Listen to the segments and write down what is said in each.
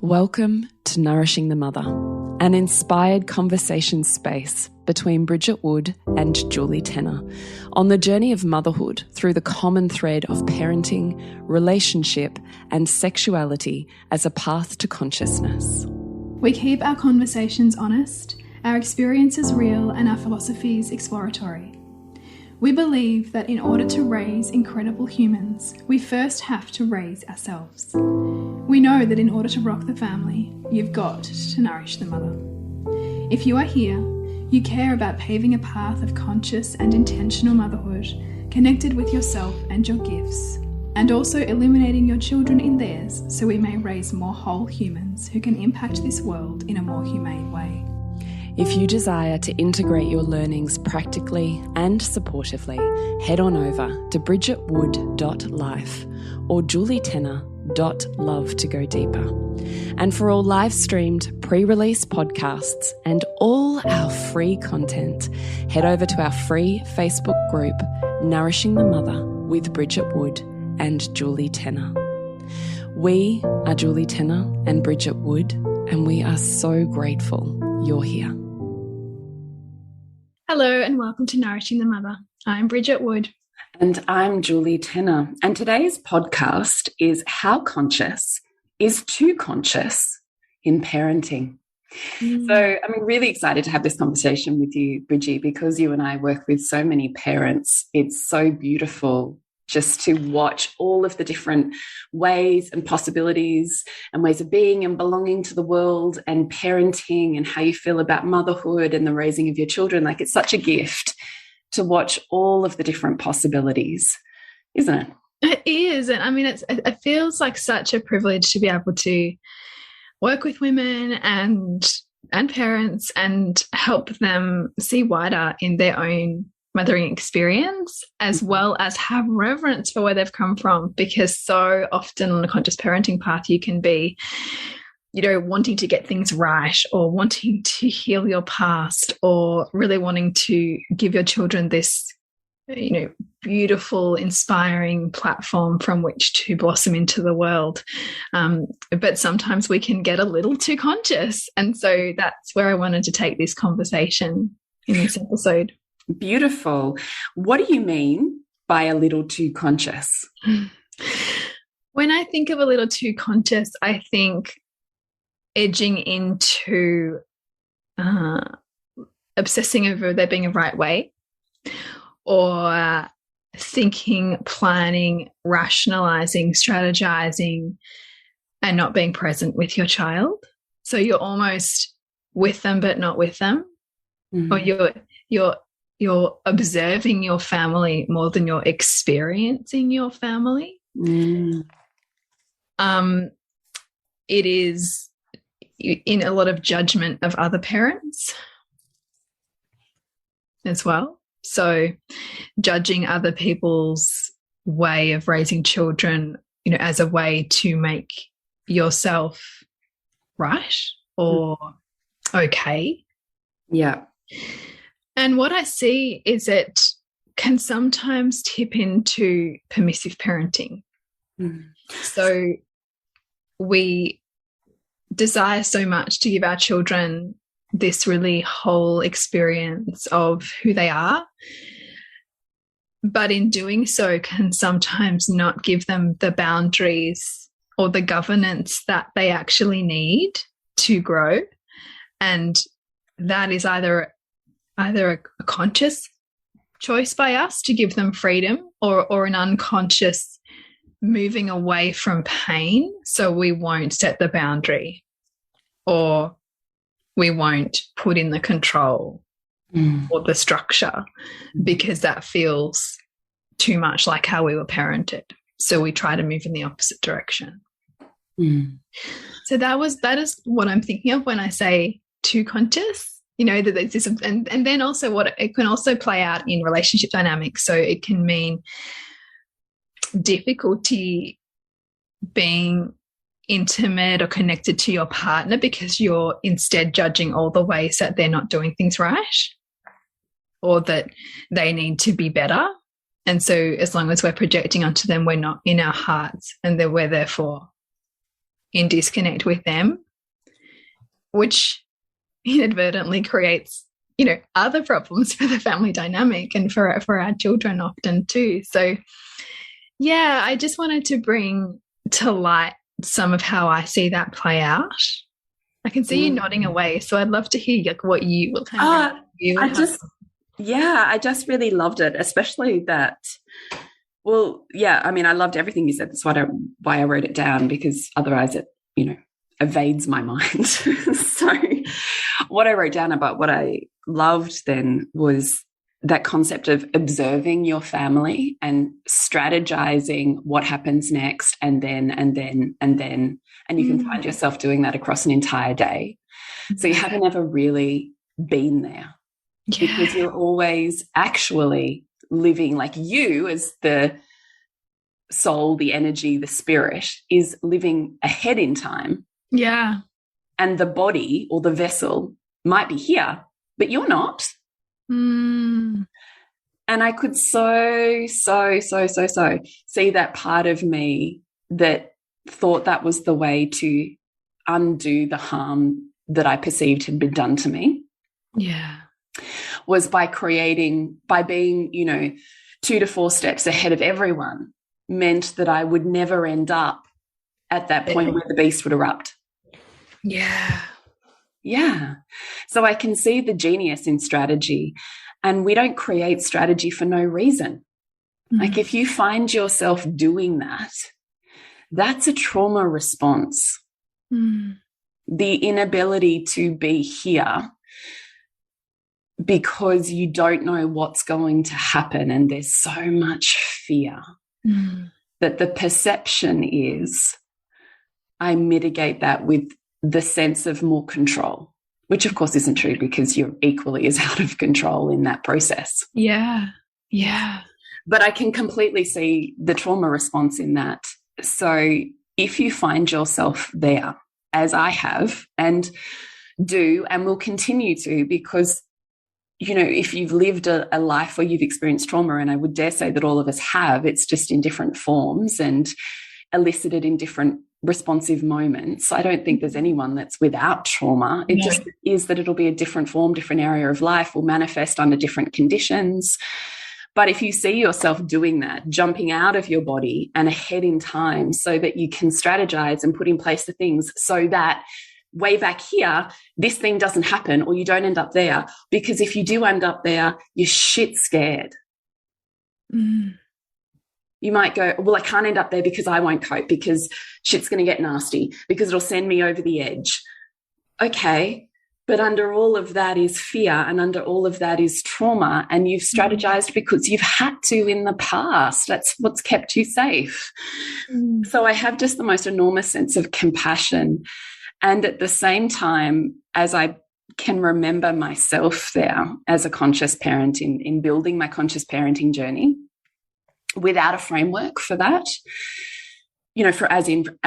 Welcome to Nourishing the Mother, an inspired conversation space between Bridget Wood and Julie Tenner on the journey of motherhood through the common thread of parenting, relationship, and sexuality as a path to consciousness. We keep our conversations honest, our experiences real, and our philosophies exploratory. We believe that in order to raise incredible humans, we first have to raise ourselves. We know that in order to rock the family, you've got to nourish the mother. If you are here, you care about paving a path of conscious and intentional motherhood, connected with yourself and your gifts, and also illuminating your children in theirs so we may raise more whole humans who can impact this world in a more humane way. If you desire to integrate your learnings practically and supportively, head on over to bridgetwood.life or julietenner.love to go deeper. And for all live-streamed pre-release podcasts and all our free content, head over to our free Facebook group, Nourishing the Mother with Bridget Wood and Julie Tenner. We are Julie Tenner and Bridget Wood, and we are so grateful you're here. Hello and welcome to Nourishing the Mother. I'm Bridget Wood. And I'm Julie Tenner. And today's podcast is How Conscious is Too Conscious in Parenting. So I'm really excited to have this conversation with you, Bridgie, because you and I work with so many parents. It's so beautiful just to watch all of the different ways and possibilities and ways of being and belonging to the world and parenting and how you feel about motherhood and the raising of your children. Like, it's such a gift to watch all of the different possibilities, isn't it? It is. And I mean, it feels like such a privilege to be able to work with women and parents and help them see wider in their own mothering experience, as well as have reverence for where they've come from, because so often on a conscious parenting path you can be, wanting to get things right or wanting to heal your past or really wanting to give your children this beautiful, inspiring platform from which to blossom into the world. But sometimes we can get a little too conscious, and so that's where I wanted to take this conversation in this episode. Beautiful. What do you mean by a little too conscious? When I think of a little too conscious, I think edging into obsessing over there being a right way, or thinking, planning, rationalizing, strategizing, and not being present with your child. So you're almost with them but not with them, or you're observing your family more than you're experiencing your family. It is in a lot of judgment of other parents as well. So judging other people's way of raising children, as a way to make yourself right or okay. Yeah. And what I see is it can sometimes tip into permissive parenting. So we desire so much to give our children this really whole experience of who they are, but in doing so can sometimes not give them the boundaries or the governance that they actually need to grow. And that is either a conscious choice by us to give them freedom, or an unconscious moving away from pain, so we won't set the boundary or we won't put in the control or the structure, because that feels too much like how we were parented. So we try to move in the opposite direction. So that is what I'm thinking of when I say too conscious. That there's this, and then also what it can also play out in relationship dynamics. So it can mean difficulty being intimate or connected to your partner because you're instead judging all the ways that they're not doing things right or that they need to be better. And so as long as we're projecting onto them, we're not in our hearts, and that we're therefore in disconnect with them, which inadvertently creates, you know, other problems for the family dynamic and for our children often too. So yeah, I just wanted to bring to light some of how I see that play out. I can see you nodding away, so I'd love to hear like what you will kind of I just really loved it, especially that. Well, yeah, I mean, I loved everything you said. That's why I wrote it down, because otherwise it, you know, evades my mind. So what I wrote down about what I loved then was that concept of observing your family and strategizing what happens next, and then, and you can find yourself doing that across an entire day. So you haven't ever really been there, because you're always actually living, like, you as the soul, the energy, the spirit is living ahead in time. Yeah. And the body or the vessel might be here, but you're not. And I could so see that part of me that thought that was the way to undo the harm that I perceived had been done to me. Yeah. Was by being, you know, 2 to 4 steps ahead of everyone, meant that I would never end up at that point where the beast would erupt. Yeah. Yeah. So I can see the genius in strategy, and we don't create strategy for no reason. Like, if you find yourself doing that, that's a trauma response. The inability to be here because you don't know what's going to happen, and there's so much fear that the perception is I mitigate that with the sense of more control, which of course isn't true, because you're equally as out of control in that process. Yeah. Yeah. But I can completely see the trauma response in that. So if you find yourself there, as I have and do and will continue to, because, you know, if you've lived a life where you've experienced trauma, and I would dare say that all of us have, it's just in different forms and elicited in different responsive moments. I don't think there's anyone that's without trauma. It just is that it'll be a different form, different area of life, will manifest under different conditions. But if you see yourself doing that, jumping out of your body and ahead in time, so that you can strategize and put in place the things so that way back here, this thing doesn't happen, or you don't end up there. Because if you do end up there, you're shit scared. You might go, well, I can't end up there because I won't cope, because shit's going to get nasty, because it'll send me over the edge. Okay, but under all of that is fear, and under all of that is trauma, and you've strategized because you've had to in the past. That's what's kept you safe. So I have just the most enormous sense of compassion. And at the same time, as I can remember myself there as a conscious parent in building my conscious parenting journey, without a framework for that, you know,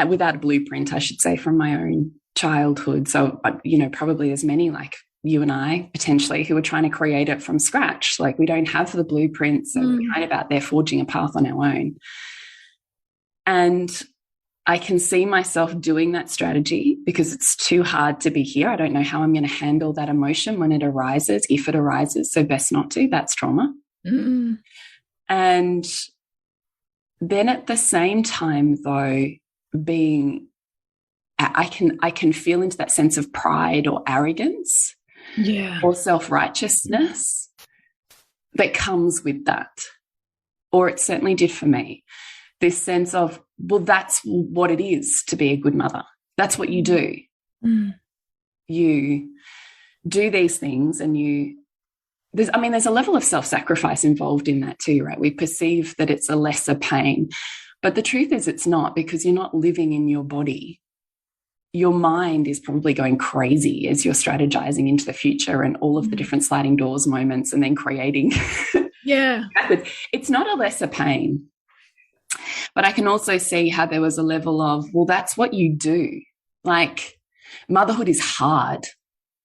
without a blueprint, I should say, from my own childhood. So, you know, probably as many like you and I potentially who are trying to create it from scratch. Like, we don't have the blueprint, so we're kind of out there forging a path on our own. And I can see myself doing that strategy because it's too hard to be here. I don't know how I'm going to handle that emotion when it arises, if it arises. So best not to. That's trauma. And then at the same time, though, I can feel into that sense of pride or arrogance, or self-righteousness that comes with that. Or it certainly did for me. This sense of, well, that's what it is to be a good mother. That's what you do. You do these things, and there's a level of self-sacrifice involved in that too, right? We perceive that it's a lesser pain, but the truth is it's not, because you're not living in your body. Your mind is probably going crazy as you're strategizing into the future and all of the different sliding doors moments, and then creating. It's not a lesser pain. But I can also see how there was a level of, well, that's what you do. Like, motherhood is hard.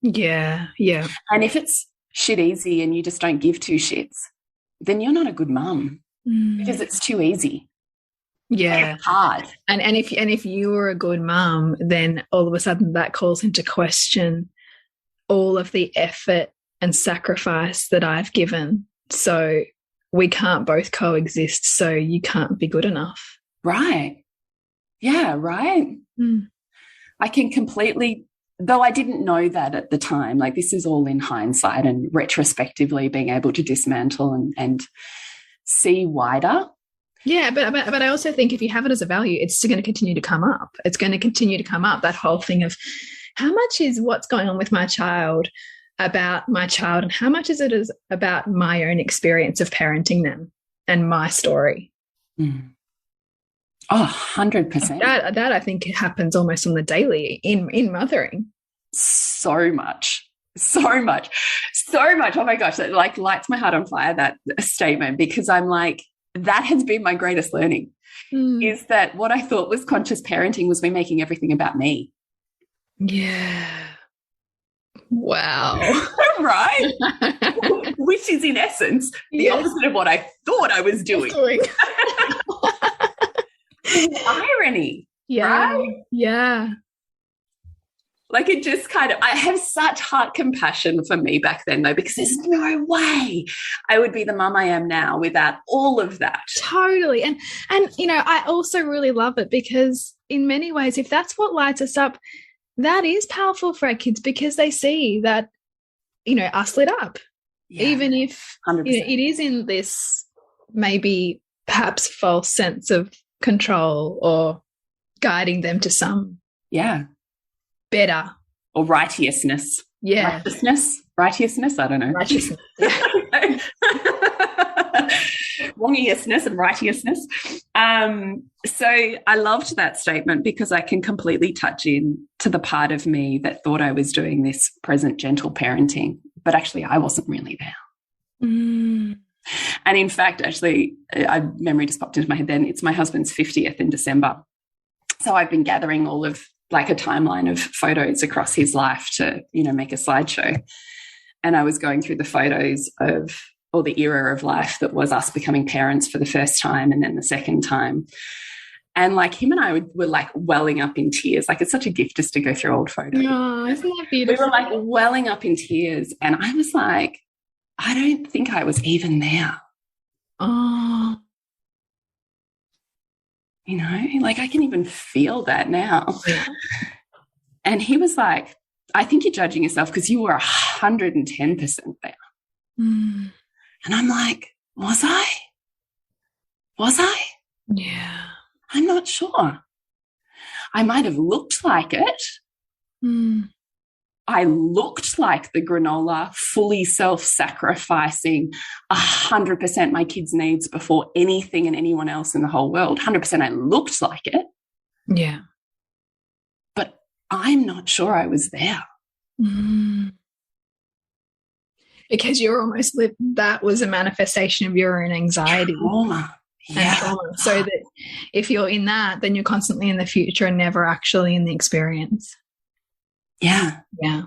Yeah. And if it's shit easy and you just don't give two shits, then you're not a good mum, because it's too easy. Yeah. It's hard. And if you were a good mum, then all of a sudden that calls into question all of the effort and sacrifice that I've given. So we can't both coexist. So you can't be good enough. Right. Yeah, right. Mm. I can completely, though I didn't know that at the time, like this is all in hindsight and retrospectively being able to dismantle and see wider. Yeah, but I also think if you have it as a value, it's still going to continue to come up. It's going to continue to come up, that whole thing of how much is what's going on with my child about my child and how much is it is about my own experience of parenting them and my story. Mm. Oh, 100%. That I think happens almost on the daily in mothering. So much. Oh my gosh, that like lights my heart on fire, that statement, because I'm like, that has been my greatest learning, is that what I thought was conscious parenting was me making everything about me. Yeah. Wow. Right? Which is in essence the opposite of what I thought I was doing. Irony. Yeah. Right? Yeah. Like it just kind of, I have such heart compassion for me back then though, because there's no way I would be the mum I am now without all of that. Totally. And you know, I also really love it because in many ways, if that's what lights us up, that is powerful for our kids because they see that, you know, us lit up. Yeah, even if you know, it is in this maybe perhaps false sense of control or guiding them to some better or righteousness. Yeah. Righteousness, I don't know. Righteousness. Wrongiousness and righteousness. So I loved that statement because I can completely touch in to the part of me that thought I was doing this present gentle parenting, but actually I wasn't really there. Mm. And in fact, actually, a memory just popped into my head then. It's my husband's 50th in December. So I've been gathering all of like a timeline of photos across his life to, you know, make a slideshow. And I was going through the photos of, or the era of life that was us becoming parents for the first time and then the second time. And like him and I were like welling up in tears. Like it's such a gift just to go through old photos. Oh, isn't that beautiful? We were like welling up in tears. And I was like, I don't think I was even there. Oh. You know, like I can even feel that now. Yeah. And he was like, I think you're judging yourself because you were 110% there. Mm. And I'm like, was I? Yeah. I'm not sure. I might have looked like it. Mm. I looked like the granola, fully self-sacrificing 100% my kids' needs before anything and anyone else in the whole world. 100% I looked like it. Yeah. But I'm not sure I was there. Mm. Because you're almost lived, that was a manifestation of your own anxiety. Trauma. Yeah. Trauma. So that if you're in that, then you're constantly in the future and never actually in the experience. Yeah. Yeah.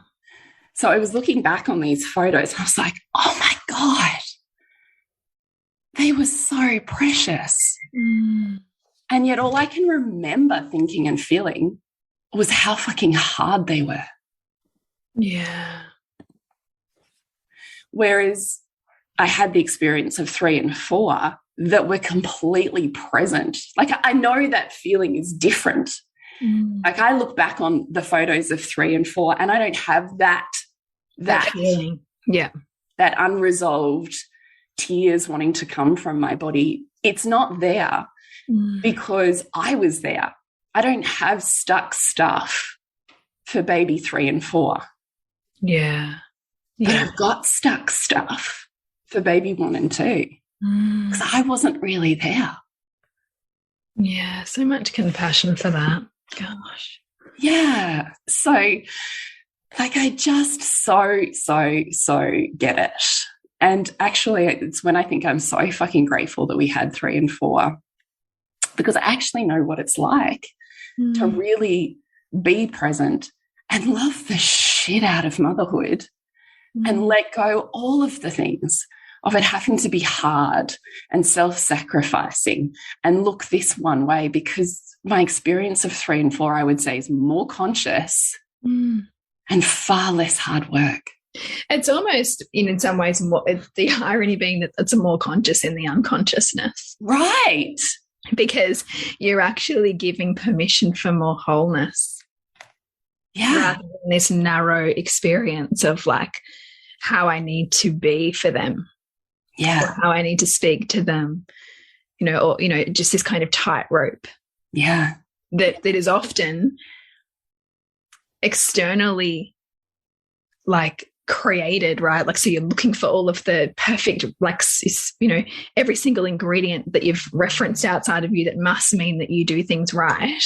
So I was looking back on these photos and I was like, oh my God, they were so precious. Mm. And yet all I can remember thinking and feeling was how fucking hard they were. Yeah. Whereas I had the experience of 3 and 4 that were completely present. Like I know that feeling is different. Mm. Like I look back on the photos of 3 and 4 and I don't have that feeling. Yeah. That unresolved tears wanting to come from my body. It's not there because I was there. I don't have stuck stuff for baby 3 and 4. Yeah. But I've got stuck stuff for baby 1 and 2 because I wasn't really there. Yeah. So much compassion for that. Gosh. Yeah. So like I just so get it. And actually it's when I think I'm so fucking grateful that we had 3 and 4 because I actually know what it's like to really be present and love the shit out of motherhood and let go all of the things of it having to be hard and self-sacrificing and look this one way, because my experience of 3 and 4, I would say, is more conscious and far less hard work. It's almost, in some ways, more, the irony being that it's more conscious in the unconsciousness. Right. Because you're actually giving permission for more wholeness. Yeah. Rather than this narrow experience of like how I need to be for them. Yeah. Or how I need to speak to them, or, just this kind of tightrope. Yeah. That is often externally like created, right? Like, so you're looking for all of the perfect, like, every single ingredient that you've referenced outside of you that must mean that you do things right,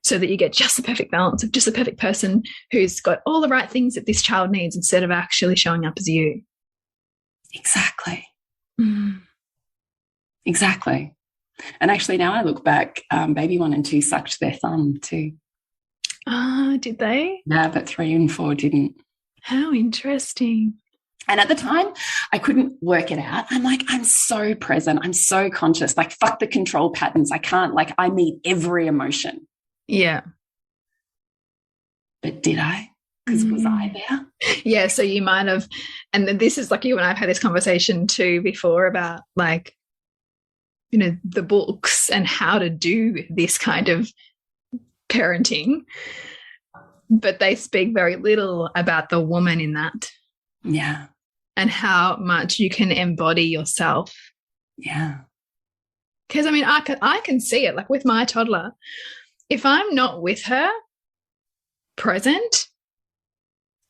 so that you get just the perfect balance of just the perfect person who's got all the right things that this child needs, instead of actually showing up as you. Exactly. Exactly. And actually, now I look back, baby 1 and 2 sucked their thumb too. Did they? Yeah, but 3 and 4 didn't. How interesting. And at the time, I couldn't work it out. I'm like, I'm so present. I'm so conscious. Like, fuck the control patterns. I can't, like, I meet every emotion. Yeah. But did I? Because was I there? Yeah, so you might have, and then this is like, you and I have had this conversation too before about like, the books and how to do this kind of parenting, but they speak very little about the woman in that. Yeah. And how much you can embody yourself. Yeah. Because, I mean, I can see it, like with my toddler. If I'm not with her, present,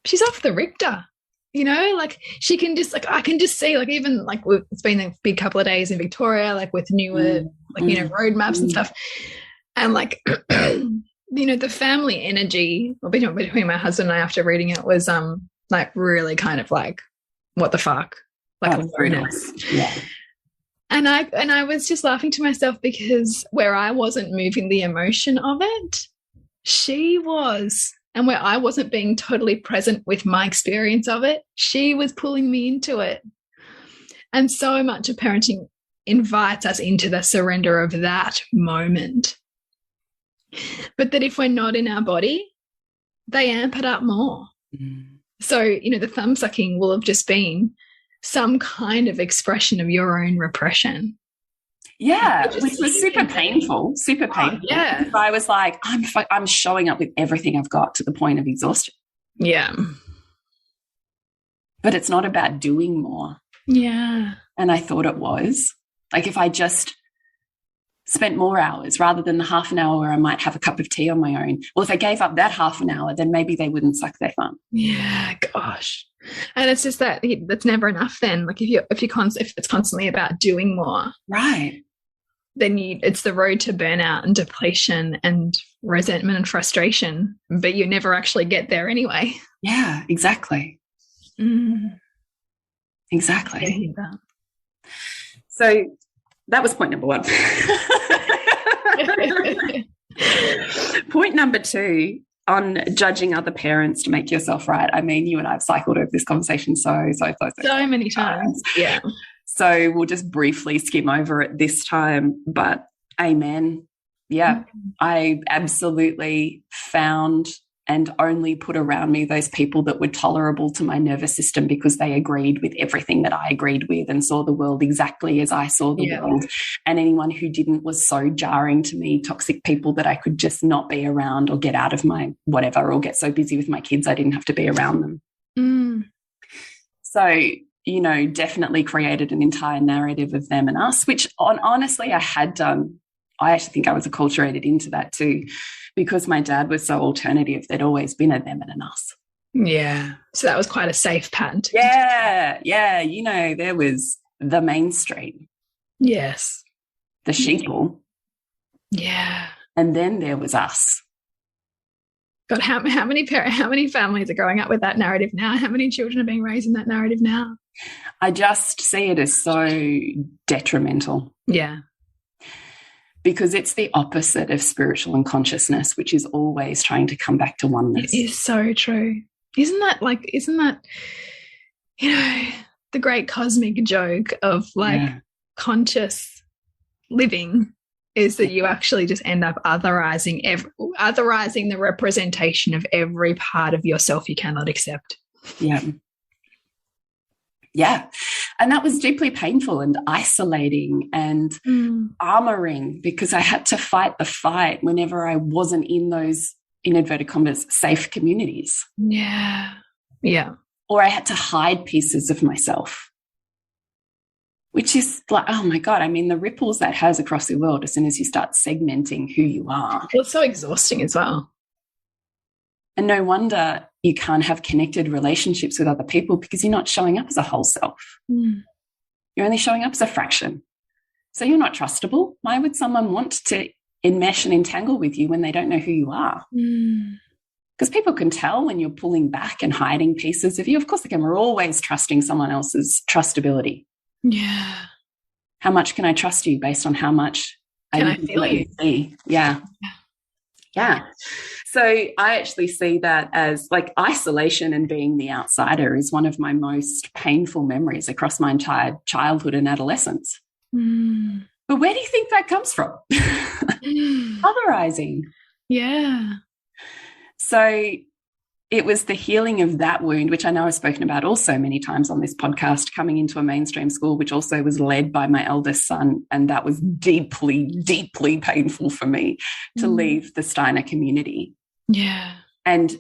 she's off the Richter. Like she can just, like, I can just see, like, even like it's been a big couple of days in Victoria, like with newer, road maps and stuff. And like, the family energy between my husband and I after reading it was like really kind of like, what the fuck? Like, awareness. Yeah. And I was just laughing to myself, because where I wasn't moving the emotion of it, she was. And where I wasn't being totally present with my experience of it, she was pulling me into it. And so much of parenting invites us into the surrender of that moment. But that if we're not in our body, they amp it up more. So, the thumb sucking will have just been some kind of expression of your own repression. Yeah, which was super painful. Yeah. But I was like, I'm showing up with everything I've got to the point of exhaustion. Yeah. But it's not about doing more. Yeah. And I thought it was. Like, if I just spent more hours rather than the half an hour where I might have a cup of tea on my own. Well, if I gave up that half an hour, then maybe they wouldn't suck their thumb. Yeah, gosh. And it's just that's never enough then. Like, if it's constantly about doing more. Right. Then it's the road to burnout and depletion and resentment and frustration, but you never actually get there anyway. Yeah, exactly. Exactly. I hear that. So that was point number 1. Point number 2 on judging other parents to make yourself right. I mean, you and I have cycled over this conversation so many times. Yeah. So we'll just briefly skim over it this time, but amen. Yeah, I absolutely found and only put around me those people that were tolerable to my nervous system, because they agreed with everything that I agreed with and saw the world exactly as I saw the world. And anyone who didn't was so jarring to me, toxic people that I could just not be around or get out of my whatever, or get so busy with my kids I didn't have to be around them. So, definitely created an entire narrative of them and us, which honestly I had done. I actually think I was acculturated into that too, because my dad was so alternative. There'd always been a them and an us. Yeah. So that was quite a safe pattern. Yeah. There was the mainstream. Yes. The sheeple. Yeah. And then there was us. God, how many families are growing up with that narrative now? How many children are being raised in that narrative now? I just see it as so detrimental. Yeah. Because it's the opposite of spiritual and consciousness, which is always trying to come back to oneness. It is so true. Isn't that, the great cosmic joke of like conscious living is that you actually just end up otherizing the representation of every part of yourself you cannot accept. Yeah. Yeah. And that was deeply painful and isolating and armoring, because I had to fight the fight whenever I wasn't in those, in inverted commas, safe communities. Yeah. Yeah. Or I had to hide pieces of myself, which is like, oh my God, I mean, the ripples that has across the world as soon as you start segmenting who you are. Well, it's so exhausting as well. And no wonder you can't have connected relationships with other people, because you're not showing up as a whole self. You're only showing up as a fraction. So you're not trustable. Why would someone want to enmesh and entangle with you when they don't know who you are? Because people can tell when you're pulling back and hiding pieces of you. Of course they can. We're always trusting someone else's trustability. Yeah. How much can I trust you based on how much I feel you? See? Yeah. So I actually see that as like isolation and being the outsider is one of my most painful memories across my entire childhood and adolescence. But where do you think that comes from? Otherizing. Yeah. So it was the healing of that wound, which I know I've spoken about also many times on this podcast, coming into a mainstream school, which also was led by my eldest son. And that was deeply, deeply painful for me to leave the Steiner community. Yeah. And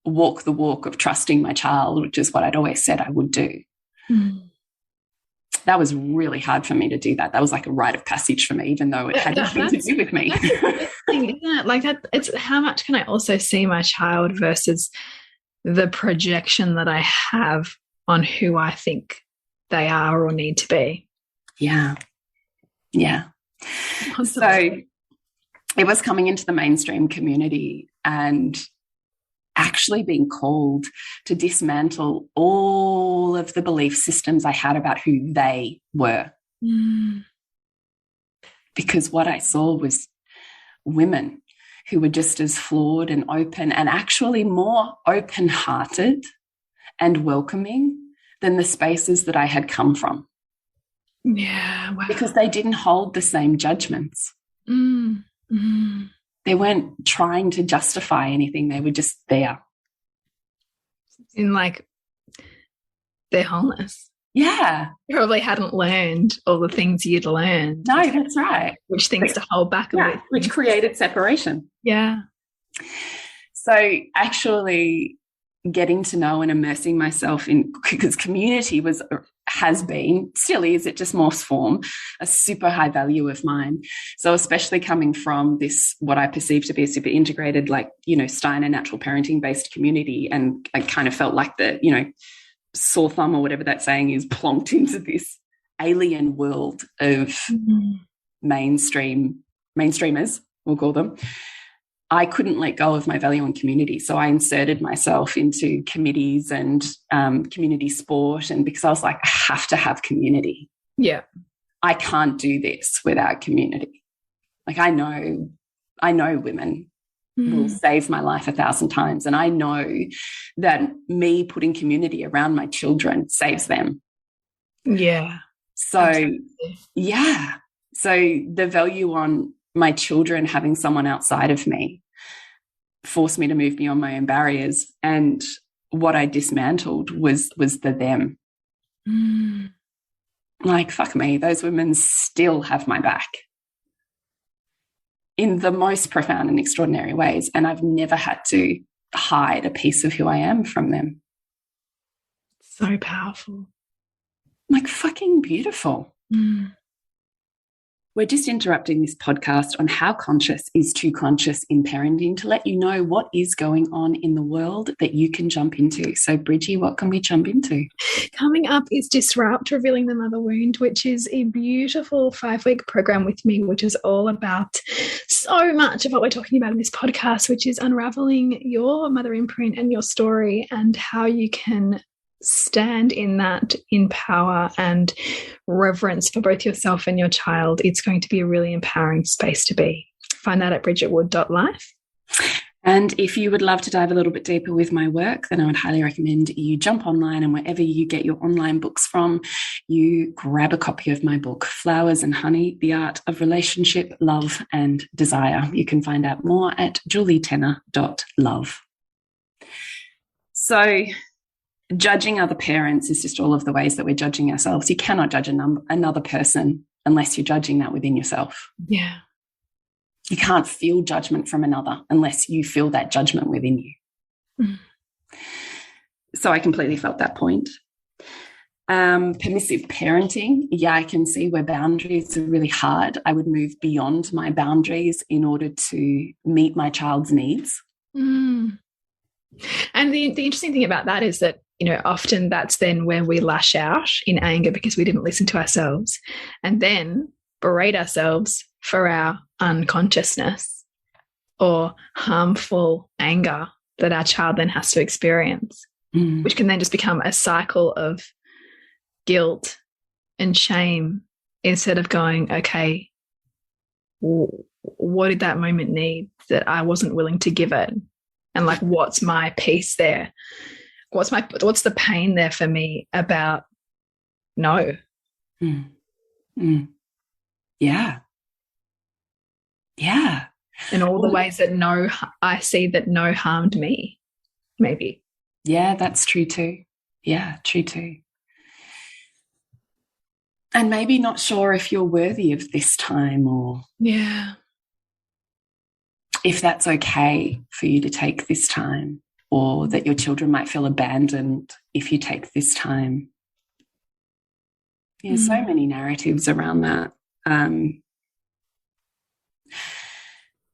walk the walk of trusting my child, which is what I'd always said I would do. That was really hard for me to do that. That was like a rite of passage for me, even though it had nothing to do with me. That's the thing, isn't it? Like that, it's how much can I also see my child versus the projection that I have on who I think they are or need to be. Yeah. Yeah. So it was coming into the mainstream community and actually being called to dismantle all of the belief systems I had about who they were. Because what I saw was women who were just as flawed and open, and actually more open-hearted and welcoming than the spaces that I had come from. Yeah, wow. Because they didn't hold the same judgments. They weren't trying to justify anything. They were just there. In like their wholeness. Yeah. You probably hadn't learned all the things you'd learned. No, that's right. Which things to hold back a bit. Which created separation. Yeah. So actually getting to know and immersing myself in, because community has been, still is, it just morphs form, a super high value of mine. So especially coming from this, what I perceive to be a super integrated, like, you know, Steiner natural parenting based community. And I kind of felt like the, you know, sore thumb or whatever that saying is, plonked into this alien world of mainstreamers, we'll call them. I couldn't let go of my value on community. So I inserted myself into committees and community sport. And because I was like, I have to have community. Yeah. I can't do this without community. Like I know women will save my life 1,000 times. And I know that me putting community around my children saves them. Yeah. So, absolutely. Yeah. So the value on my children having someone outside of me forced me to move beyond my own barriers. And what I dismantled was the them. Like, fuck me, those women still have my back in the most profound and extraordinary ways. And I've never had to hide a piece of who I am from them. So powerful. Like fucking beautiful. We're just interrupting this podcast on how conscious is too conscious in parenting to let you know what is going on in the world that you can jump into. So, Bridgie, what can we jump into? Coming up is Disrupt, Revealing the Mother Wound, which is a beautiful 5-week program with me, which is all about so much of what we're talking about in this podcast, which is unraveling your mother imprint and your story and how you can stand in that in power and reverence for both yourself and your child. It's going to be a really empowering space to be. Find that at bridgetwood.life. And if you would love to dive a little bit deeper with my work, then I would highly recommend you jump online, and wherever you get your online books from, you grab a copy of my book, Flowers and Honey, The Art of Relationship, Love and Desire. You can find out more at julietenner.love. So judging other parents is just all of the ways that we're judging ourselves. You cannot judge another person unless you're judging that within yourself. Yeah. You can't feel judgment from another unless you feel that judgment within you. Mm. So I completely felt that point. Permissive parenting. Yeah, I can see where boundaries are really hard. I would move beyond my boundaries in order to meet my child's needs. Mm. And the interesting thing about that is that, you know, often that's then where we lash out in anger because we didn't listen to ourselves, and then berate ourselves for our unconsciousness or harmful anger that our child then has to experience, which can then just become a cycle of guilt and shame instead of going, okay, what did that moment need that I wasn't willing to give it? And like, what's my piece there? What's the pain there for me about no? Yeah. Yeah. And all the ways that no, I see that no harmed me, maybe. Yeah, that's true too. Yeah, true too. And maybe not sure if you're worthy of this time, or if that's okay for you to take this time, or that your children might feel abandoned if you take this time. Yeah, so many narratives around that.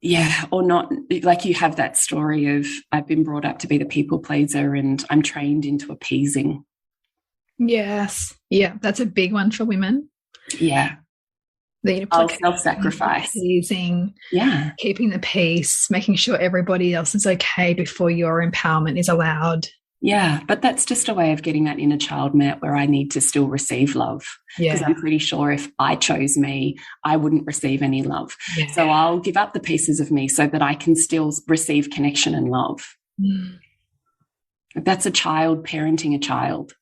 Yeah, or not, like you have that story of, I've been brought up to be the people pleaser and I'm trained into appeasing. Yes. Yeah, that's a big one for women. Yeah. The self-sacrifice. Pleasing, keeping the peace, making sure everybody else is okay before your empowerment is allowed. Yeah, but that's just a way of getting that inner child met where I need to still receive love. Because I'm pretty sure if I chose me, I wouldn't receive any love. Yeah. So I'll give up the pieces of me so that I can still receive connection and love. That's a child parenting a child.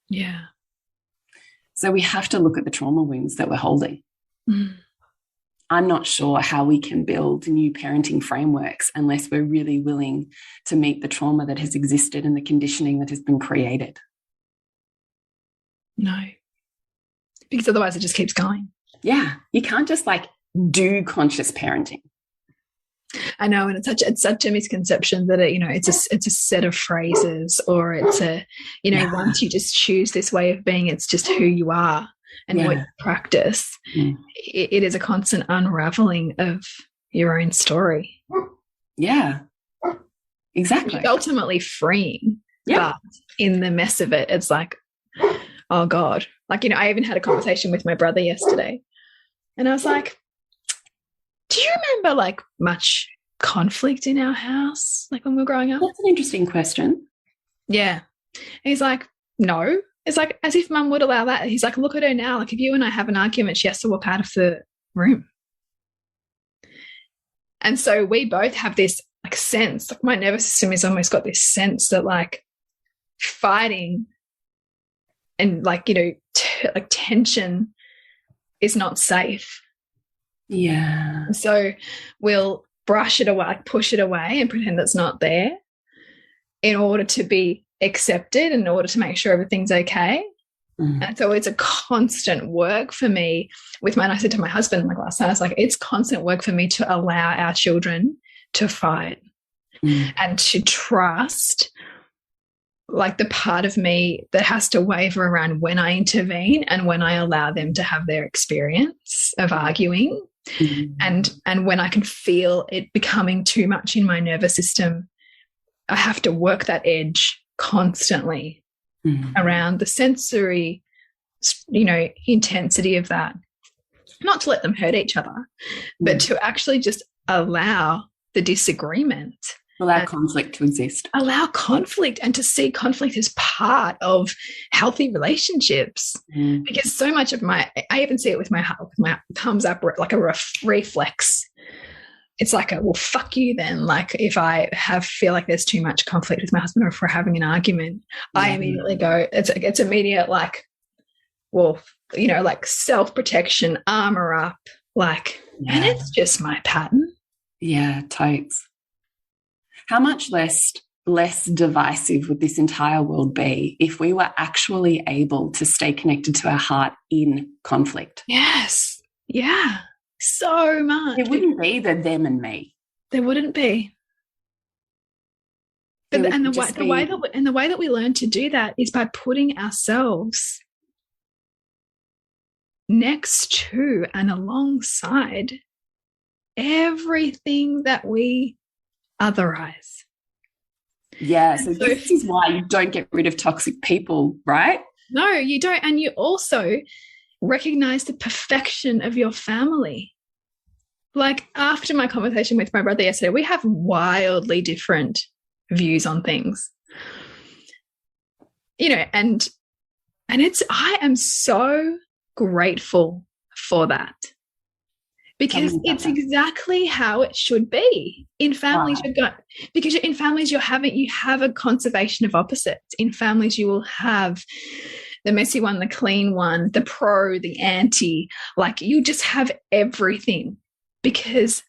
Yeah. So we have to look at the trauma wounds that we're holding. I'm not sure how we can build new parenting frameworks unless we're really willing to meet the trauma that has existed and the conditioning that has been created. No, because otherwise it just keeps going. Yeah, you can't just like do conscious parenting. I know, and it's such a misconception that it's a set of phrases, or it's a once you just choose this way of being, it's just who you are. And what you practice, it is a constant unraveling of your own story. Yeah, exactly. It's ultimately freeing, but in the mess of it, it's like, oh God. Like, I even had a conversation with my brother yesterday, and I was like, do you remember like much conflict in our house, like when we were growing up? That's an interesting question. Yeah. And he's like, no. It's like as if mum would allow that. He's like, look at her now. Like if you and I have an argument, she has to walk out of the room. And so we both have this like sense, like my nervous system has almost got this sense that like fighting and like, like tension is not safe. Yeah. So we'll brush it away, like push it away and pretend it's not there in order to be accepted, in order to make sure everything's okay. And so it's a constant work for me with I said to my husband like last night, I was like, it's constant work for me to allow our children to fight and to trust like the part of me that has to waver around when I intervene and when I allow them to have their experience of arguing. And when I can feel it becoming too much in my nervous system, I have to work that edge constantly around the sensory, intensity of that. Not to let them hurt each other, but to actually just allow the disagreement. Allow conflict to exist. Allow conflict, and to see conflict as part of healthy relationships. Because so much of I even see it with my thumbs up, like a reflex it's like a, well, fuck you then. Like if I feel like there's too much conflict with my husband, or if we're having an argument, I immediately go, it's immediate, like, well, you know, like self-protection, armor up, like, and it's just my pattern. Yeah, totes. How much less divisive would this entire world be if we were actually able to stay connected to our heart in conflict? Yes. Yeah. So much. It wouldn't be the them and me. There wouldn't be. But the way that we learn to do that is by putting ourselves next to and alongside everything that we otherize. Yeah, so this is why you don't get rid of toxic people, right? No, you don't. And you also recognize the perfection of your family. Like after my conversation with my brother yesterday, we have wildly different views on things. You know, and I am so grateful for that. Because it's exactly how it should be. In families, in families you have a conservation of opposites. In families, you will have the messy one, the clean one, the pro, the anti. Like you just have everything, because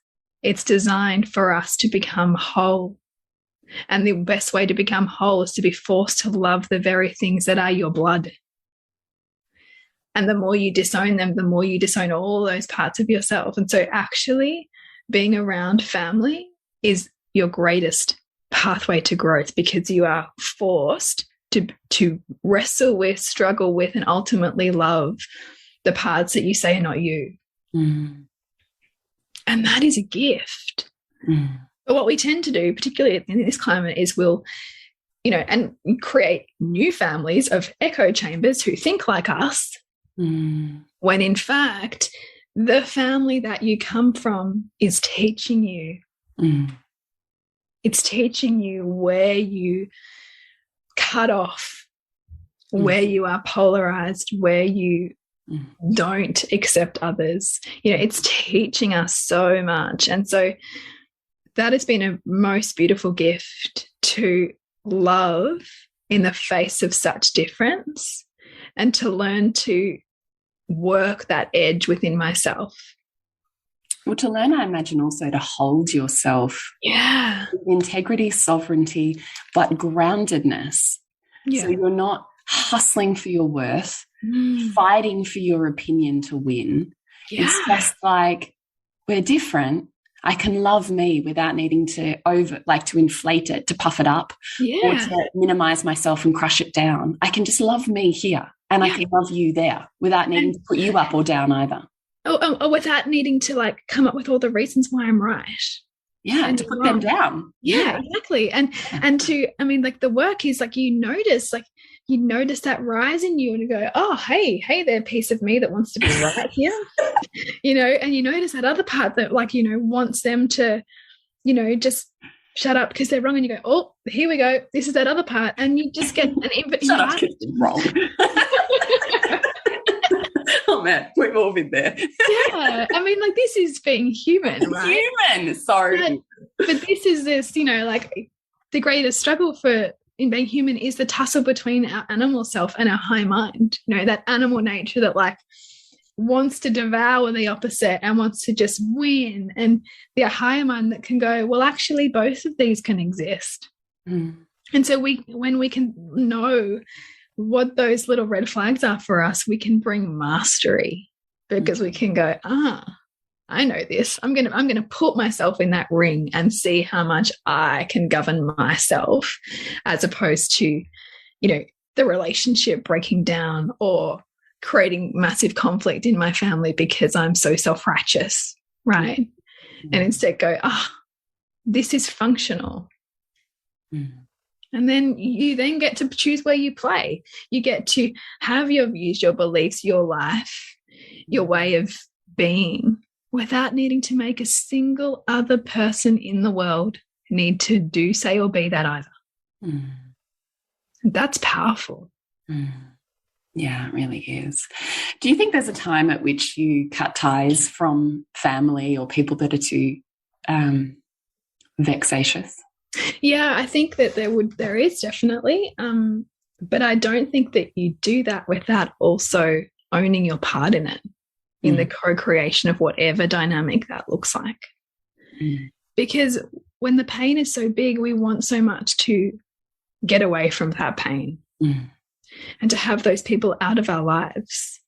it's designed for us to become whole. And the best way to become whole is to be forced to love the very things that are your blood. And the more you disown them, the more you disown all those parts of yourself. And so actually being around family is your greatest pathway to growth, because you are forced to wrestle with, struggle with, and ultimately love the parts that you say are not you. And that is a gift. But what we tend to do, particularly in this climate, is we'll, you know, and create new families of echo chambers who think like us. When in fact, the family that you come from is teaching you. It's teaching you where you cut off, where you are polarized, where you don't accept others. You know, it's teaching us so much. And so that has been a most beautiful gift, to love in the face of such difference, and to learn to work that edge within myself. Well, to learn, I imagine, also to hold yourself. Yeah. With integrity, sovereignty, but groundedness. Yeah. So you're not hustling for your worth, fighting for your opinion to win. Yeah. It's just like, we're different. I can love me without needing to to inflate it, to puff it up, or to minimize myself and crush it down. I can just love me here, and I can love you there without needing to put you up or down either. Or without needing to like come up with all the reasons why I'm right. Yeah, and to put them down. Yeah, exactly. And to, I mean, like the work is like you notice that rise in you and you go, oh, hey there, piece of me that wants to be right here. You know, and you notice that other part that, like, you know, wants them to, you know, just shut up because they're wrong, and you go, oh, here we go, this is that other part, and you just get an shut up because you're wrong. Oh man, we've all been there. Yeah, I mean, like, this is being human, right? Human, sorry. But this, you know, like the greatest struggle in being human is the tussle between our animal self and our high mind. You know, that animal nature that like wants to devour the opposite and wants to just win, and the higher mind that can go, well, actually both of these can exist. And so when we can know what those little red flags are for us, we can bring mastery, because we can go, I know this. I'm gonna put myself in that ring and see how much I can govern myself, as opposed to, you know, the relationship breaking down or creating massive conflict in my family because I'm so self-righteous, right? And instead go, this is functional. And then you then get to choose where you play. You get to have your views, your beliefs, your life, your way of being, without needing to make a single other person in the world need to do, say, or be that either. That's powerful. Yeah, it really is. Do you think there's a time at which you cut ties from family or people that are too vexatious. Yeah, I think that there is definitely, but I don't think that you do that without also owning your part in it, in the co-creation of whatever dynamic that looks like. Because when the pain is so big, we want so much to get away from that pain and to have those people out of our lives.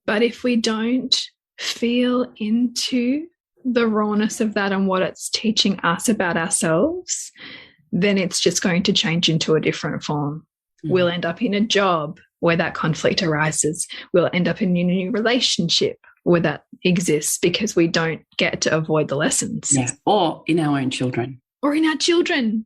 But if we don't feel into the rawness of that and what it's teaching us about ourselves, then it's just going to change into a different form. We'll end up in a job where that conflict arises. We'll end up in a new relationship where that exists because we don't get to avoid the lessons. Yeah. Or in our own children. Or in our children,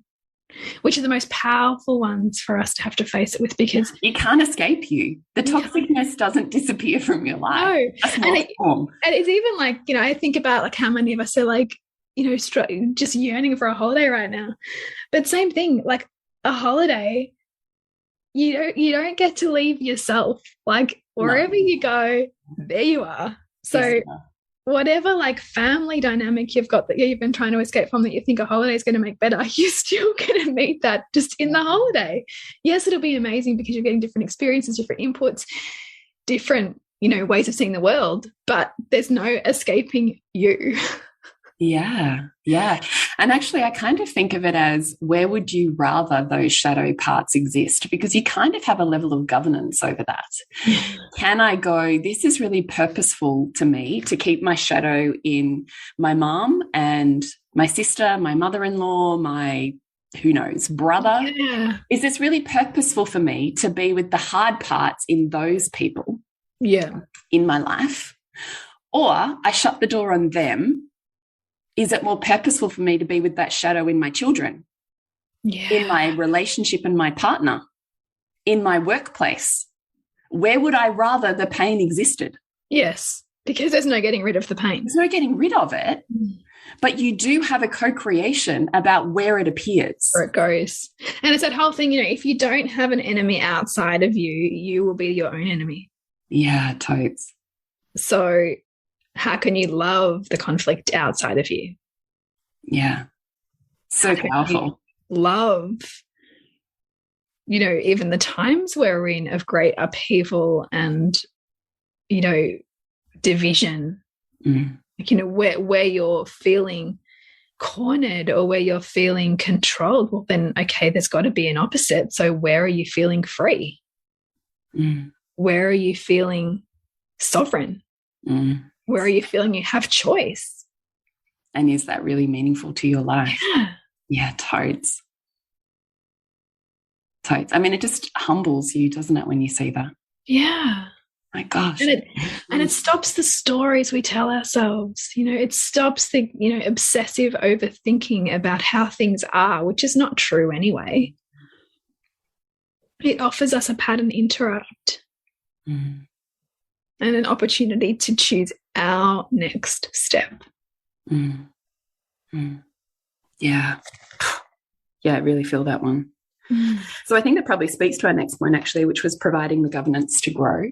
which are the most powerful ones for us to have to face it with, because you can't escape you. The toxicness doesn't disappear from your life. No. And it's even like, you know, I think about like how many of us are like, you know, just yearning for a holiday right now. But same thing, like a holiday, you don't get to leave yourself. Like wherever you go, there you are. So whatever like family dynamic you've got that you've been trying to escape from that you think a holiday is going to make better, you're still going to meet that just in the holiday. Yes, it'll be amazing because you're getting different experiences, different inputs, different, you know, ways of seeing the world, but there's no escaping you. Yeah. And actually, I kind of think of it as, where would you rather those shadow parts exist? Because you kind of have a level of governance over that. Can I go, this is really purposeful to me to keep my shadow in my mom and my sister, my mother-in-law, my, who knows, brother? Yeah. Is this really purposeful for me to be with the hard parts in those people in my life? Or I shut the door on them. Is it more purposeful for me to be with that shadow in my children, in my relationship and my partner, in my workplace? Where would I rather the pain existed? Yes, because there's no getting rid of the pain. There's no getting rid of it, but you do have a co-creation about where it appears. Where it goes. And it's that whole thing, you know, if you don't have an enemy outside of you, you will be your own enemy. Yeah, totes. So how can you love the conflict outside of you? Yeah. So powerful. Love, you know, even the times we're in of great upheaval and, you know, division, like, you know, where you're feeling cornered or where you're feeling controlled, well, then, okay, there's got to be an opposite. So where are you feeling free? Where are you feeling sovereign? Where are you feeling you have choice? And is that really meaningful to your life? Yeah, totes. I mean, it just humbles you, doesn't it, when you see that? Yeah. My gosh. And it stops the stories we tell ourselves. You know, it stops the, you know, obsessive overthinking about how things are, which is not true anyway. It offers us a pattern interrupt. And an opportunity to choose our next step. Yeah. I really feel that one. So I think that probably speaks to our next point, actually, which was providing the governance to grow.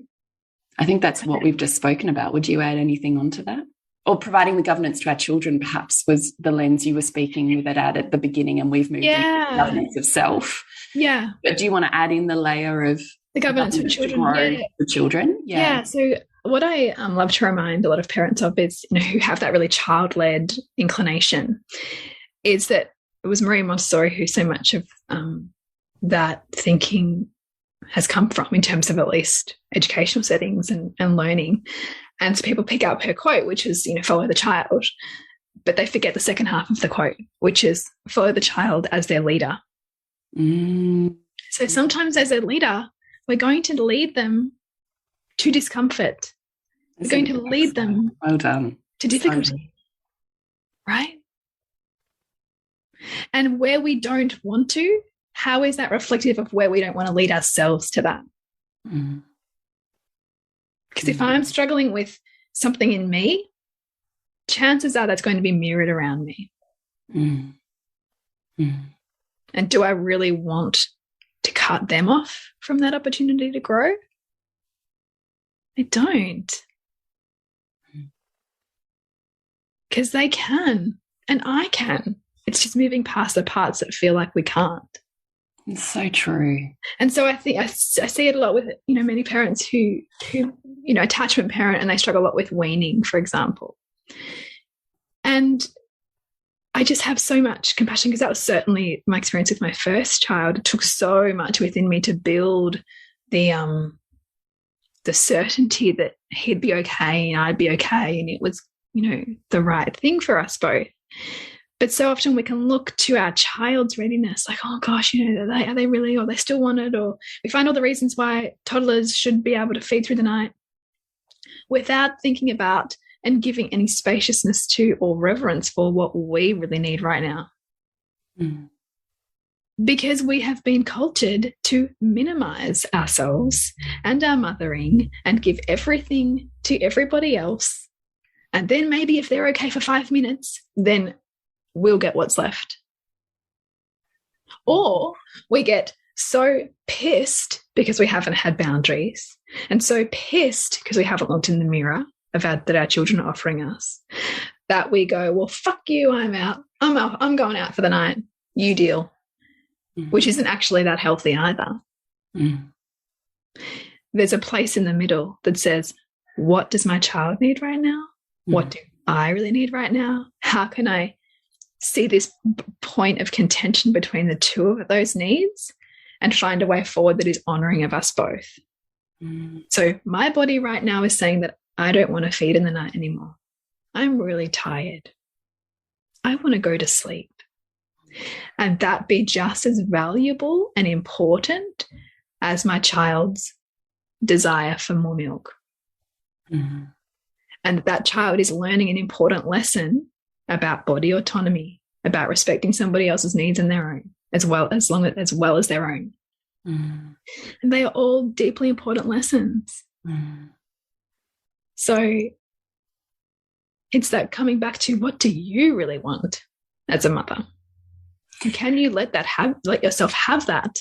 I think that's what we've just spoken about. Would you add anything onto that? Or providing the governance to our children, perhaps, was the lens you were speaking with at the beginning, and we've moved into the governance of self. Yeah. But do you want to add in the layer of the governance for children? For children? Yeah. So what I love to remind a lot of parents of is, you know, who have that really child-led inclination, is that it was Marie Montessori who so much of that thinking has come from, in terms of at least educational settings and learning. And so people pick up her quote, which is, you know, follow the child, but they forget the second half of the quote, which is follow the child as their leader. So sometimes as a leader, we're going to lead them to discomfort. We're going to lead them to difficulty, right? And where we don't want to, how is that reflective of where we don't want to lead ourselves to that? Because if I'm struggling with something in me, chances are that's going to be mirrored around me. And do I really want to cut them off from that opportunity to grow? I don't. Because they can. And I can. It's just moving past the parts that feel like we can't. It's so true. And so I think I see it a lot with, you know, many parents who, you know, attachment parent, and they struggle a lot with weaning, for example. And I just have so much compassion, because that was certainly my experience with my first child. It took so much within me to build the certainty that he'd be okay and I'd be okay, and it was, you know, the right thing for us both. But so often we can look to our child's readiness, like, oh gosh, you know, are they really, or they still want it, or we find all the reasons why toddlers should be able to feed through the night, without thinking about and giving any spaciousness to or reverence for what we really need right now. Mm. Because we have been cultured to minimize ourselves and our mothering and give everything to everybody else. And then maybe if they're okay for 5 minutes, then we'll get what's left. Or we get so pissed because we haven't had boundaries, and so pissed because we haven't looked in the mirror that our children are offering us, that we go, well, fuck you, I'm out. I'm going out for the night. You deal. Mm. Which isn't actually that healthy either. Mm. There's a place in the middle that says, what does my child need right now? Mm. What do I really need right now? How can I see this point of contention between the two of those needs and find a way forward that is honoring of us both? Mm. So my body right now is saying that I don't want to feed in the night anymore. I'm really tired. I want to go to sleep. And that be just as valuable and important as my child's desire for more milk. Mm. And that child is learning an important lesson about body autonomy, about respecting somebody else's needs and their own, as well as their own. Mm. And they are all deeply important lessons. Mm. So it's that coming back to, what do you really want as a mother? And can you let yourself have that?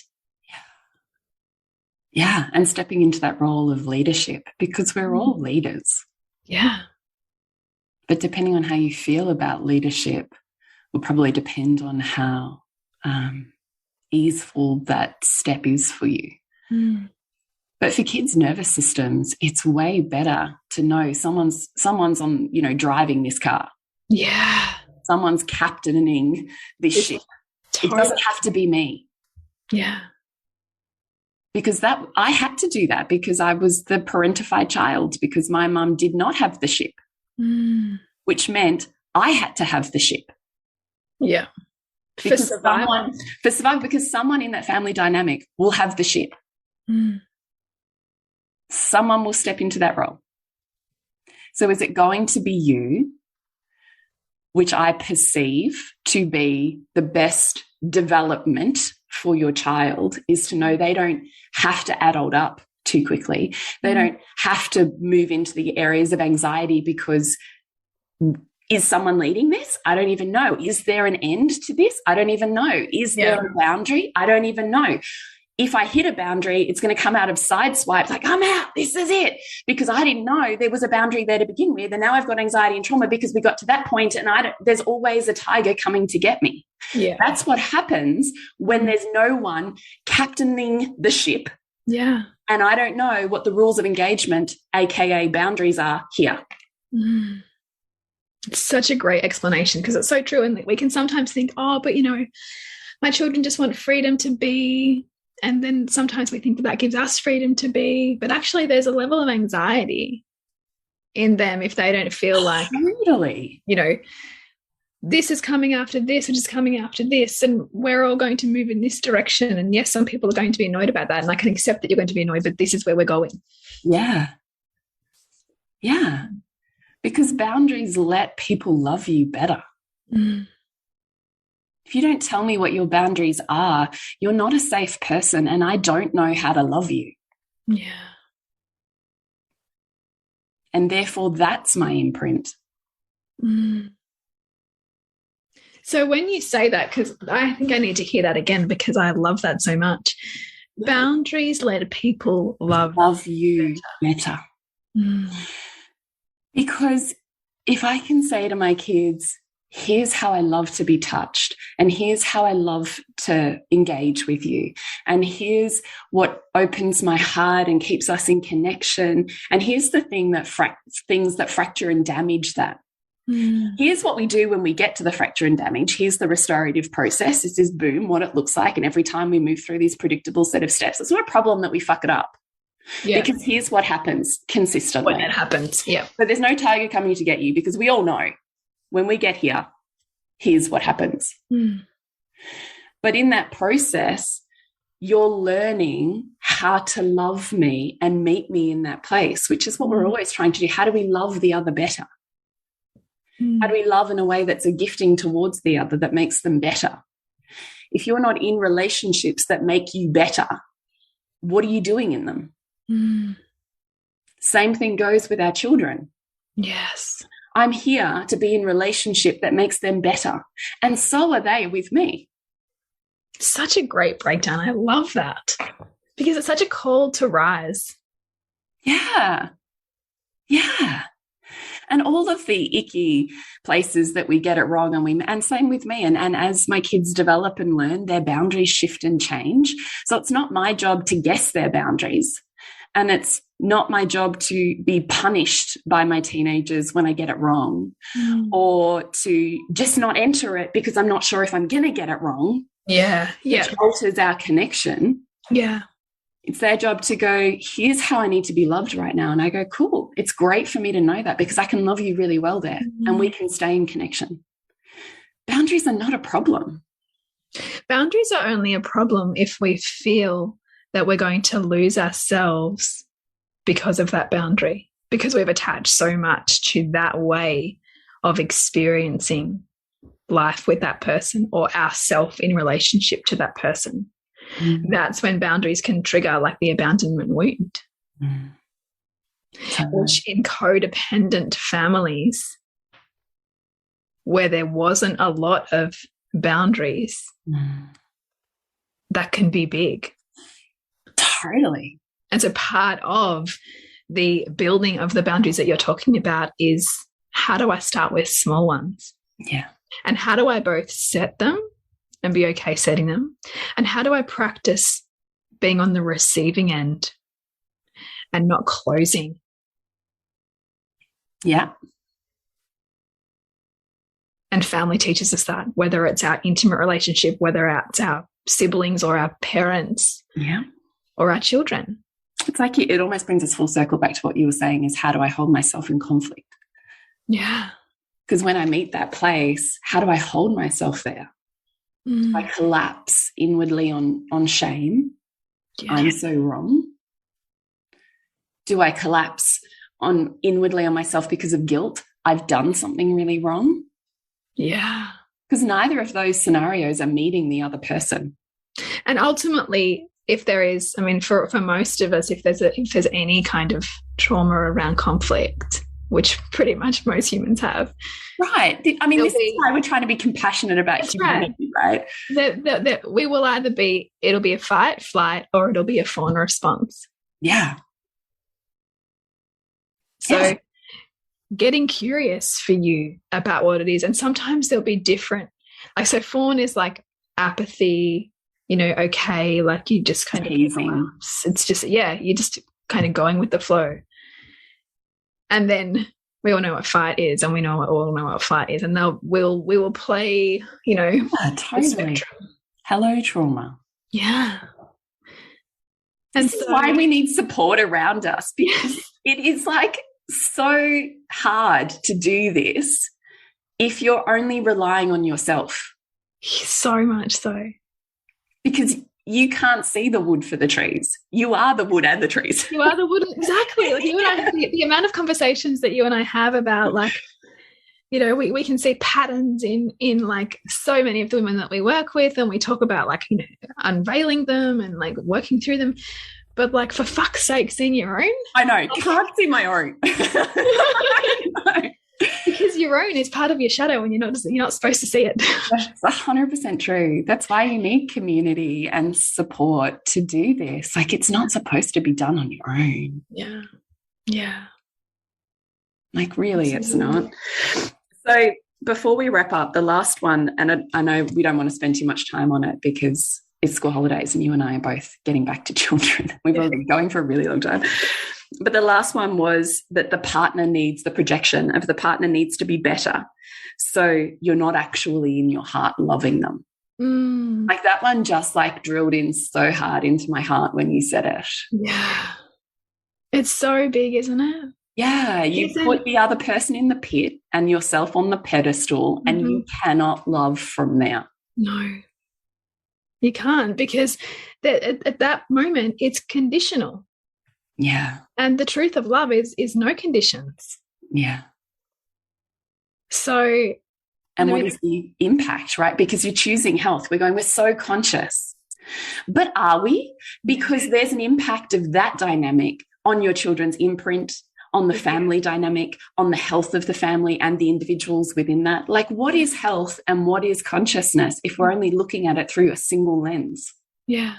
Yeah, and stepping into that role of leadership, because we're all leaders. Yeah. But depending on how you feel about leadership will probably depend on how easeful that step is for you. Mm. But for kids' nervous systems, it's way better to know someone's on, you know, driving this car. Yeah. Someone's captaining this ship. Totally. It doesn't have to be me. Yeah. Because I had to do that because I was the parentified child, because my mum did not have the ship. Mm. Which meant I had to have the ship. Yeah. Because because someone in that family dynamic will have the ship. Mm. Someone will step into that role. So is it going to be you, which I perceive to be the best development for your child, is to know they don't have to adult up too quickly. They don't have to move into the areas of anxiety because, is someone leading this? I don't even know. Is there an end to this? I don't even know. Is there a boundary? I don't even know. If I hit a boundary, it's going to come out of sideswipes like, I'm out, this is it, because I didn't know there was a boundary there to begin with, and now I've got anxiety and trauma because we got to that point, and there's always a tiger coming to get me. Yeah. That's what happens when there's no one captaining the ship. Yeah. And I don't know what the rules of engagement, aka boundaries, are here. Mm. It's such a great explanation, because it's so true. And we can sometimes think, oh, but, you know, my children just want freedom to be. And then sometimes we think that gives us freedom to be. But actually, there's a level of anxiety in them if they don't feel like, totally, you know, this is coming after this, which is coming after this, and we're all going to move in this direction. And yes, some people are going to be annoyed about that, and I can accept that you're going to be annoyed, but this is where we're going. Yeah. Yeah. Because boundaries let people love you better. Mm. If you don't tell me what your boundaries are, you're not a safe person, and I don't know how to love you. Yeah. And therefore, that's my imprint. Mm. So when you say that, because I think I need to hear that again because I love that so much. Boundaries let people love you better. Mm. Because if I can say to my kids, here's how I love to be touched, and here's how I love to engage with you, and here's what opens my heart and keeps us in connection, and here's the things that fracture and damage that. Here's what we do when we get to the fracture and damage. Here's the restorative process. This is boom, what it looks like. And every time we move through these predictable set of steps, it's not a problem that we fuck it up. Yeah. Because here's what happens consistently. When it happens, yeah. But there's no tiger coming to get you, because we all know when we get here, here's what happens. But in that process, you're learning how to love me and meet me in that place, which is what we're always trying to do. How do we love the other better? How do we love in a way that's a gifting towards the other that makes them better? If you're not in relationships that make you better, what are you doing in them? Same thing goes with our children. Yes. I'm here to be in relationship that makes them better. And so are they with me. Such a great breakdown. I love that, because it's such a call to rise. Yeah. Yeah. And all of the icky places that we get it wrong, and same with me. And as my kids develop and learn, their boundaries shift and change. So it's not my job to guess their boundaries. And it's not my job to be punished by my teenagers when I get it wrong, or to just not enter it because I'm not sure if I'm going to get it wrong. Yeah. Yeah. Which alters our connection. Yeah. It's their job to go, here's how I need to be loved right now. And I go, cool. It's great for me to know that, because I can love you really well there, and we can stay in connection. Boundaries are not a problem. Boundaries are only a problem if we feel that we're going to lose ourselves because of that boundary, because we've attached so much to that way of experiencing life with that person, or ourself in relationship to that person. That's when boundaries can trigger, like the abandonment wound, which in codependent families where there wasn't a lot of boundaries, that can be big. Totally. And so part of the building of the boundaries that you're talking about is, how do I start with small ones? Yeah. And how do I both set them and be okay setting them? And how do I practice being on the receiving end and not closing? Yeah. And family teaches us that, whether it's our intimate relationship, whether it's our siblings or our parents, or our children. It's like it almost brings us full circle back to what you were saying, is how do I hold myself in conflict? Yeah. Because when I meet that place, how do I hold myself there? I collapse inwardly on shame. Yeah. I'm so wrong. Do I collapse inwardly on myself because of guilt? I've done something really wrong. Yeah. Because neither of those scenarios are meeting the other person. And ultimately, if there is, I mean, for most of us, if there's any kind of trauma around conflict, which pretty much most humans have. Right. I mean, this is why we're trying to be compassionate about humanity, right? We will either be, it'll be a fight, flight, or it'll be a fawn response. Yeah. So getting curious for you about what it is. And sometimes there'll be different, like, so fawn is like apathy, you know, okay, like you just kind of, it's just, you're just kind of going with the flow. And then we all know what fight is, and we all know what flight is, and we will play, you know, totally. Hello, trauma. Yeah. And this is why we need support around us, because it is like so hard to do this if you're only relying on yourself. So much so. Because you can't see the wood for the trees. You are the wood and the trees. You are the wood. Exactly. Like you and I have the amount of conversations that you and I have about, like, you know, we can see patterns in like so many of the women that we work with, and we talk about, like, you know, unveiling them and like working through them. But like, for fuck's sake, seeing your own. I know. Can't see my own. Because your own is part of your shadow, and you're not supposed to see it. That's 100% true. That's why you need community and support to do this. Like, it's not supposed to be done on your own. Yeah. Like, really, it's not. So before we wrap up, the last one, and I know we don't want to spend too much time on it because it's school holidays and you and I are both getting back to children. We've all been going for a really long time. But the last one was that the projection of the partner needs to be better. So you're not actually in your heart loving them. Like that one just like drilled in so hard into my heart when you said it. Yeah. It's so big, isn't it? Yeah, you put the other person in the pit and yourself on the pedestal, and you cannot love from there. No, you can't, because at that moment it's conditional. Yeah. And the truth of love is no conditions. Yeah. So, and what is the impact, right? Because you're choosing health. We're so conscious. But are we? Because there's an impact of that dynamic on your children's imprint, on the family dynamic, on the health of the family and the individuals within that. Like, what is health and what is consciousness if we're only looking at it through a single lens? Yeah.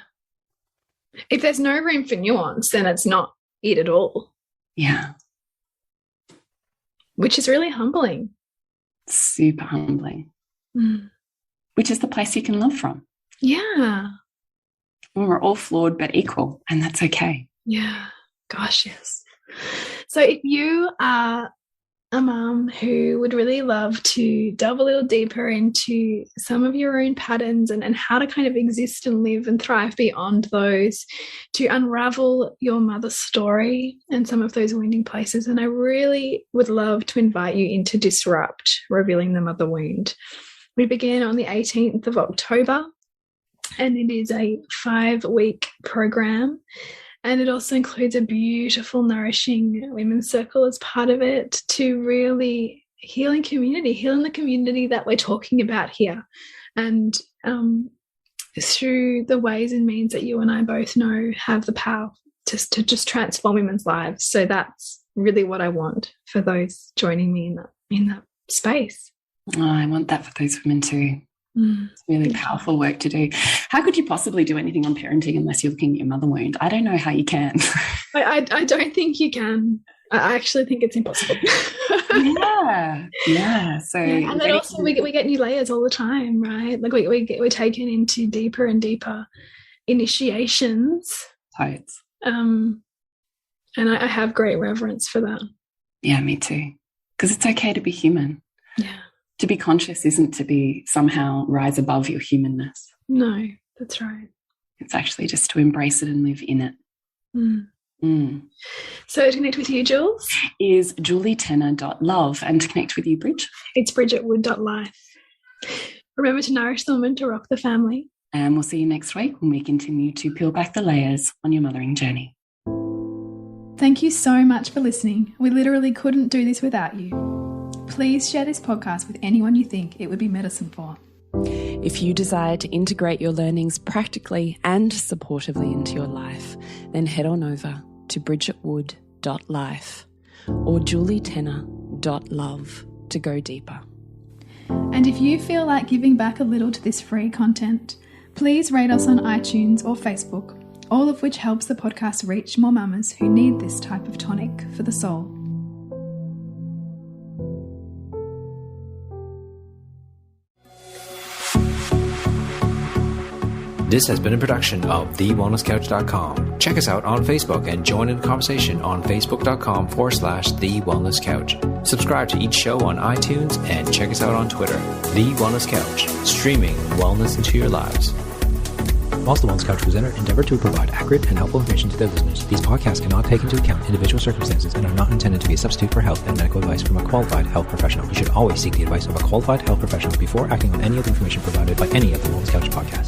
If there's no room for nuance, then it's not it at all. Yeah. Which is really humbling. Super humbling. Which is the place you can love from. Yeah. When we're all flawed but equal, and that's okay. Yeah. Gosh, yes. So if you are a mum who would really love to delve a little deeper into some of your own patterns and how to kind of exist and live and thrive beyond those, to unravel your mother's story and some of those wounding places, and I really would love to invite you into Disrupt, Revealing the Mother Wound. We begin on the 18th of October, and it is a 5-week program. And it also includes a beautiful, nourishing women's circle as part of it, to really healing the community that we're talking about here. And through the ways and means that you and I both know have the power to just transform women's lives. So that's really what I want for those joining me in that space. Oh, I want that for those women too. It's really powerful work to do. How could you possibly do anything on parenting unless you're looking at your mother wound? I don't know how you can. I don't think you can. I actually think it's impossible. Yeah. So, and then also we get new layers all the time, right? Like we're taken into deeper and deeper initiations. Totes. And I have great reverence for that. Yeah, me too. Because it's okay to be human. Yeah. To be conscious isn't to be somehow rise above your humanness. No, that's right. It's actually just to embrace it and live in it. So to connect with you, Jules, is julietenner.love, and to connect with you, Bridge, it's bridgetwood.life. Remember to nourish the woman, to rock the family. And we'll see you next week when we continue to peel back the layers on your mothering journey. Thank you so much for listening. We literally couldn't do this without you. Please share this podcast with anyone you think it would be medicine for. If you desire to integrate your learnings practically and supportively into your life, then head on over to bridgetwood.life or julietenner.love to go deeper. And if you feel like giving back a little to this free content, please rate us on iTunes or Facebook, all of which helps the podcast reach more mamas who need this type of tonic for the soul. This has been a production of TheWellnessCouch.com. Check us out on Facebook and join in the conversation on Facebook.com/TheWellnessCouch. Subscribe to each show on iTunes and check us out on Twitter. The Wellness Couch, streaming wellness into your lives. Whilst the Wellness Couch presenter endeavor to provide accurate and helpful information to their listeners, these podcasts cannot take into account individual circumstances and are not intended to be a substitute for health and medical advice from a qualified health professional. You should always seek the advice of a qualified health professional before acting on any of the information provided by any of the Wellness Couch podcasts.